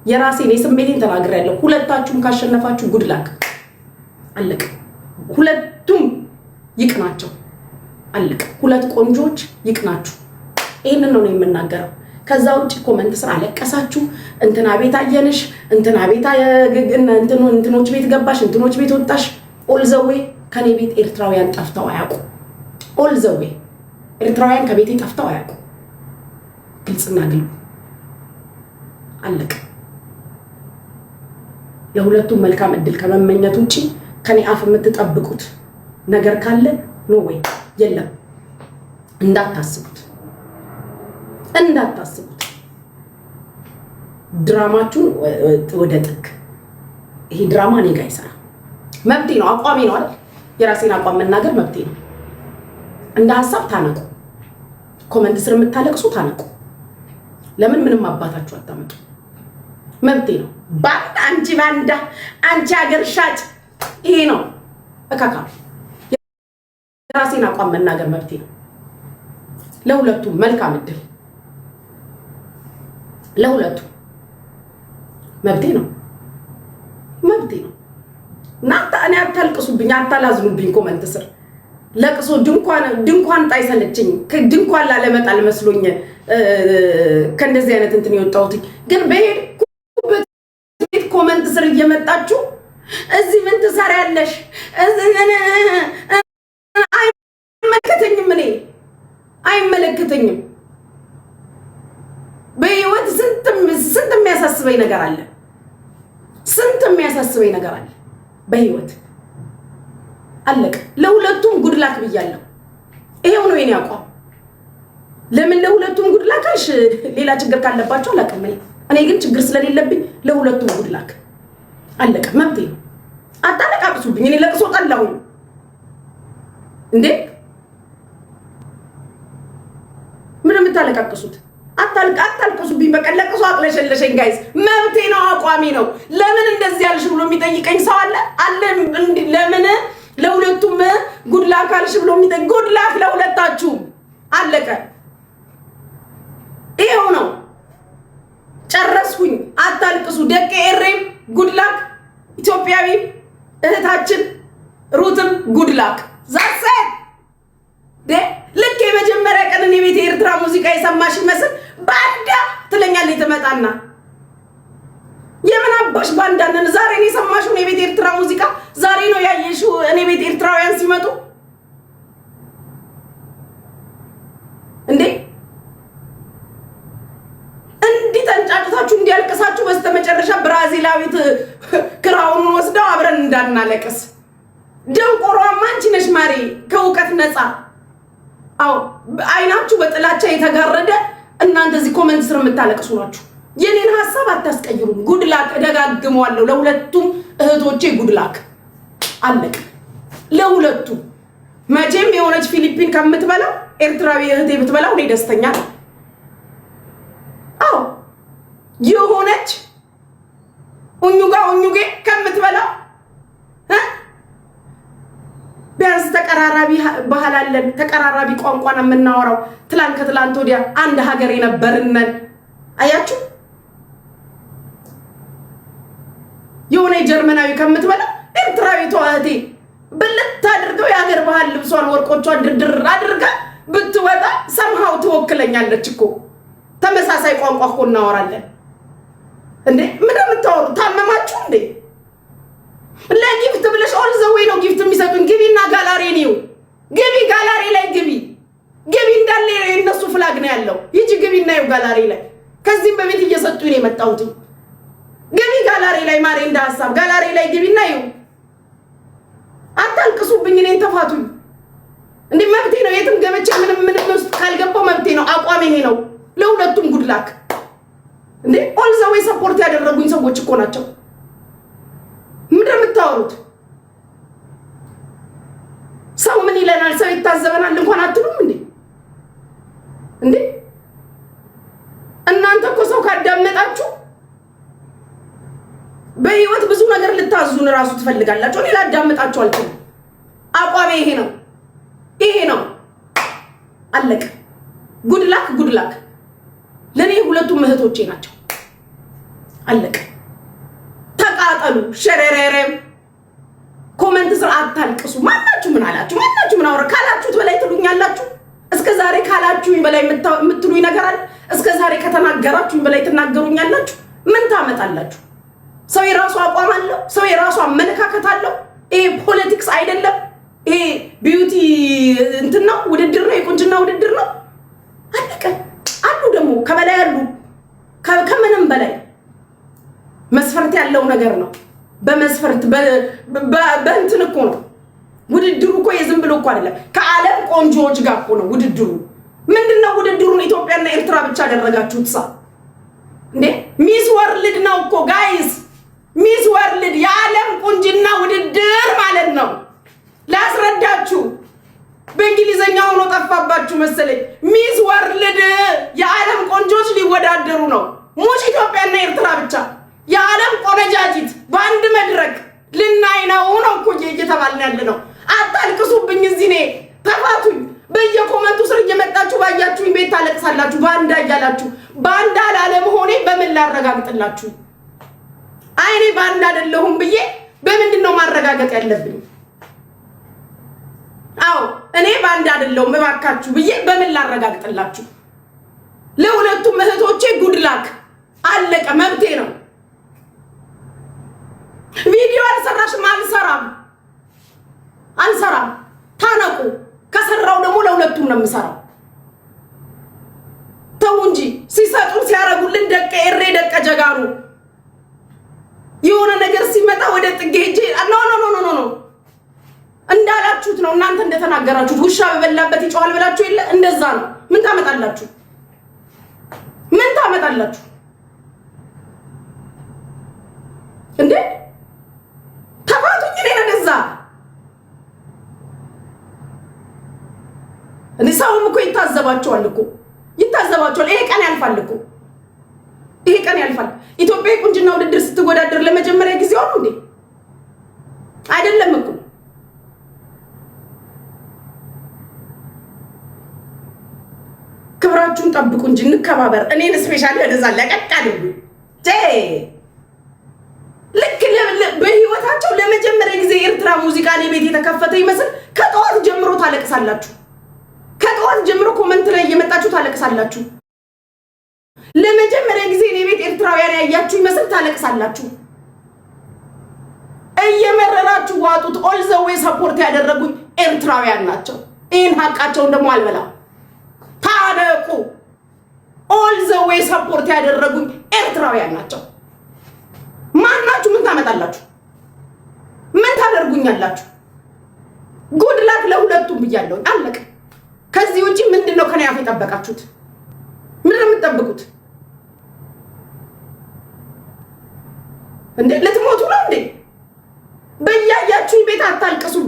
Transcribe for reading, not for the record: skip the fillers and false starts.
የራሴን የስሜቴን ተናግሬያለሁ። ሁለታችሁም ካሸነፋችሁ ጉድላክ አለቀ። ሁለቱም ይቅናቸው አለቀ። ሁለት ቆንጆች ይቅናችሁ። ይሄንን ነው የምናገረው። ከዛ ውጭ ኮመንት ስራ አለቀሳችሁ፣ እንትና ቤት አየንሽ፣ እንትና ቤት እንትኖች ቤት ገባሽ፣ እንትኖች ቤት ወጣሽ። ኦልዘዌ ከኔ ቤት ኤርትራውያን ጠፍተው አያውቁ። ኦልዘዌ ኤርትራውያን ከቤቴ ጠፍተው አያውቁ። ግልጽና ግልጽ አለቀ። ለሁለቱም መልካም እድል ከመመኘት ውጪ ከኔ አፍ የምትጠብቁት ነገር ካለ ኖ ወይ የለም። እንዳታስቡት። ድራማችሁን ወደ ጥግ። ይሄ ድራማ እኔ ጋር ይሰራ መብቴ ነው፣ አቋሜ ነው አይደል? የራሴን አቋም መናገር መብቴ ነው። እንደ ሐሳብ ታነቁ። ኮመንት ስር የምታለቅሱ ታነቁ። ለምን ምንም አባታችሁ አታመጡ? መብቴ ነው። ባንዳ አንቺ ባንዳ አንቺ ሀገር ሻጭ ይሄ ነው እካካ። የራሴን አቋም መናገር መብቴ ነው። ለሁለቱም መልካም እድል። ለሁለቱም መብቴ ነው። እናንተ እኔ አታልቅሱብኝ፣ አታላዝኑብኝ። ኮመንት ስር ለቅሶ ድንኳን ጣይሰለችኝ። ድንኳን ላለመጣል መስሎኝ ከእንደዚህ አይነት እንትን የወጣሁት ግን በሄድኩበት ኮመንት ስር እየመጣችሁ እዚህ ምን ትሰሪያለሽ? አይመለከተኝም፣ እኔ አይመለከተኝም። በህይወት ስንት የሚያሳስበኝ ነገር አለ። በህይወት አለቀ። ለሁለቱም ጉድላክ ብያለሁ። ይሄው ነው የኔ አቋም። ለምን ለሁለቱም ጉድላክ አልሽ? ሌላ ችግር ካለባቸው አላውቅም። እኔ ግን ችግር ስለሌለብኝ ለሁለቱም ጉድላክ አለቀ። መብቴ ነው። አታለቃቅሱብኝ። እኔ ለቅሶ ጠላሁኝ እንዴ? ምን የምታለቃቅሱት? አታልቅሱብኝ። በቃ ለቅሶ አቅለሸለሸኝ። ጋይስ መብቴ ነው፣ አቋሚ ነው። ለምን እንደዚህ ያልሽ ብሎ የሚጠይቀኝ ሰው አለ? ለምን ለሁለቱም ጉድላክ አልሽ ብሎ የሚጠይቅ ጉድላክ ለሁለታችሁም አለቀ። ይሄው ነው። ጨረስኩኝ። አታልቅሱ። ደቄ ኤሬም ጉድላክ፣ ኢትዮጵያዊ እህታችን ሩትም ጉድላክ። ዛሰ ልክ የመጀመሪያ ቀን እኔ ቤት የኤርትራ ሙዚቃ የሰማሽ ይመስል ባንዳ ትለኛለች ትመጣና የምን አባሽ ባንዳ ነን? ዛሬ ነው የሰማሽው እኔ ቤት የኤርትራ ሙዚቃ? ዛሬ ነው ያየሽው እኔ ቤት ኤርትራውያን ሲመጡ እንዴ? እንዲህ ተንጫጭታችሁ እንዲያልቅሳችሁ በስተመጨረሻ ብራዚላዊት ክራውኑን ወስደው አብረን እንዳናለቅስ። ደንቆሮማ አንቺ ነሽ ማሪ፣ ከእውቀት ነፃ። አው አይናችሁ በጥላቻ የተጋረደ እናንተ እዚህ ኮሜንት ስር የምታለቅሱ ናችሁ። የኔን ሐሳብ አታስቀይሩም። ጉድላክ እደጋግመዋለሁ። ለሁለቱም እህቶቼ ጉድላክ አለቀ። ለሁለቱም መቼም የሆነች ፊሊፒን ከምትበላው ኤርትራዊ እህቴ ብትበላው እኔ ደስተኛ ነኝ። አው የሆነች ኡኙጌ ከምትበላው ቢያንስ ተቀራራቢ ባህል አለን፣ ተቀራራቢ ቋንቋን የምናወራው። ከትላንት ወዲያ አንድ ሀገር የነበርን አያችሁ። የሆነ ጀርመናዊ ከምትበላ ኤርትራዊ ተዋህቴ ብልት አድርገው የሀገር ባህል ልብሷን ወርቆቿን ድርድር አድርጋ ብትወጣ ሰምሃው ትወክለኛለች እኮ። ተመሳሳይ ቋንቋ እኮ እናወራለን እንዴ። ምን የምታወሩ? ታመማችሁ እንዴ? ለጊፍት ብለሽ ኦል ዘ ዌይ ነው ጊፍት የሚሰጡን። ግቢና ጋላሪ ነው። ግቢ ጋላሪ ላይ ግቢ እንዳለ የነሱ ፍላግ ነው ያለው። ይጂ ግቢና ይው ጋላሪ ላይ። ከዚህም በቤት እየሰጡኝ ነው የመጣሁት። ግቢ ጋላሪ ላይ ማሬ፣ እንደ ሐሳብ ጋላሪ ላይ ግቢና ይው። አታልቅሱብኝ፣ እኔን ተፋቱኝ እንዴ። መብቴ ነው። የትም ገበቼ ምንም ውስጥ ካልገባው መብቴ ነው። አቋም ይሄ ነው። ለሁለቱም ጉድላክ እንዴ። ኦል ዘ ዌይ ሰፖርት ያደረጉኝ ሰዎች እኮ ናቸው። ምንድነው የምታወሩት? ሰው ምን ይለናል? ሰው ይታዘበናል እንኳን አትሉም እንዴ? እናንተ እኮ ሰው ካዳመጣችሁ በህይወት ብዙ ነገር ልታዙን ራሱ ትፈልጋላችሁ። እኔ ላዳመጣችሁ አልችልም። አቋሜ ይሄ ነው። አለቀ። ጉድላክ ለኔ ሁለቱም እህቶቼ ናቸው። አለቀ። ተቃጠሉ። ሸረረረም ኮሜንት ስር አታልቅሱ። ማናችሁ ምን አላችሁ? ማናችሁ ምን አወራ? ካላችሁት በላይ ትሉኛላችሁ። እስከ ዛሬ ካላችሁኝ በላይ የምትሉኝ ነገር አለ? እስከ ዛሬ ከተናገራችሁኝ በላይ ትናገሩኛላችሁ? ምን ታመጣላችሁ? ሰው የራሱ አቋም አለው። ሰው የራሱ አመለካከት አለው። ይሄ ፖለቲክስ አይደለም። ይሄ ቢዩቲ እንትን ነው፣ ውድድር ነው፣ የቁንጅና ውድድር ነው። አለቀ። አሉ ደግሞ ከበላይ አሉ። ከምንም በላይ መስፈርት ያለው ነገር ነው። በመስፈርት በእንትን እኮ ነው ውድድሩ እኮ የዝም ብሎ እኮ አይደለም። ከዓለም ቆንጆዎች ጋር እኮ ነው ውድድሩ። ምንድነው ውድድሩን ኢትዮጵያና ኤርትራ ብቻ አደረጋችሁት? እንዴ ሚስ ወርልድ ነው እኮ ጋይስ። ሚስ ወርልድ የዓለም ቁንጅና ውድድር ማለት ነው። ላስረዳችሁ፣ በእንግሊዘኛ ሆኖ ጠፋባችሁ መሰለኝ። ሚስ ወርልድ የዓለም ቆንጆች ሊወዳደሩ ነው። ሙሽ ኢትዮጵያና ኤርትራ ብቻ የዓለም ቆነጃጅት በአንድ መድረክ ልናይ ነው እኮ እየተባልን ያለ ነው። አታልቅሱብኝ። እዚህ እኔ ተፋቱኝ። በየኮመንቱ ስር እየመጣችሁ ባያችሁኝ ቤት ታለቅሳላችሁ። ባንዳ እያላችሁ ባንዳ ላለመሆኔ በምን ላረጋግጥላችሁ? አይኔ ባንዳ አይደለሁም ብዬ በምንድን ነው ማረጋገጥ ያለብኝ? አዎ እኔ ባንዳ አይደለሁም እባካችሁ ብዬ በምን ላረጋግጥላችሁ? ለሁለቱም እህቶቼ ጉድላክ አለቀ። መብቴ ነው። ቪዲዮ አልሰራሽም? አልሰራም። ታነቁ። ከሰራው ደግሞ ለሁለቱም ነው የምሰራው። ተው እንጂ ሲሰጡን ሲያረጉልን ደቀ ኤሬ ደቀ ጀጋሩ የሆነ ነገር ሲመጣ ወደ ጥግ ሄጄ ኖ እንዳላችሁት ነው። እናንተ እንደተናገራችሁት ውሻ በበላበት ይጮሃል ብላችሁ የለ? እንደዛ ነው። ምን ታመጣላችሁ? እንዴ ተፋቱኝ። እኔ እንደዛ እንዴ ሰውም እኮ ይታዘባቸዋል። ይሄ ቀን ያልፋል እኮ። ይሄ ቀን ያልፋል። ኢትዮጵያ የቁንጅና ውድድር ስትወዳደር ለመጀመሪያ ጊዜው ነው እንዴ? አይደለም እኮ። ክብራችሁን ጠብቁ እንጂ እንከባበር። እኔን ስፔሻሊ ወደዛ ለቀቅ አድርጉ። ልክ በህይወታቸው ለመጀመሪያ ጊዜ ኤርትራ ሙዚቃ ቤት የተከፈተ ይመስል ከጠዋት ጀምሮ ታለቅሳላችሁ። ከጠዋት ጀምሮ ኮመንት ላይ እየመጣችሁ ታለቅሳላችሁ። ለመጀመሪያ ጊዜ እኔ ቤት ኤርትራውያን ያያችሁ ይመስል ታለቅሳላችሁ። እየመረራችሁ ዋጡት። ኦል ዘ ዌይ ሰፖርት ያደረጉኝ ኤርትራውያን ናቸው። ይሄን ሀቃቸውን ደግሞ አልበላም። ታደቁ። ኦል ዘ ዌይ ሰፖርት ያደረጉኝ ኤርትራውያን ናቸው። ማናችሁ? ምን ታመጣላችሁ? ምን ታደርጉኛላችሁ? ጉድ ላክ ለሁለቱም ብያለሁ። አለቀ። ከዚህ ውጪ ምንድነው ከኔ አፍ የጠበቃችሁት? ምን ነው የምትጠብቁት እንዴ? ልትሞቱ ነው እንዴ? በያያችሁ ቤት አታልቅሱ።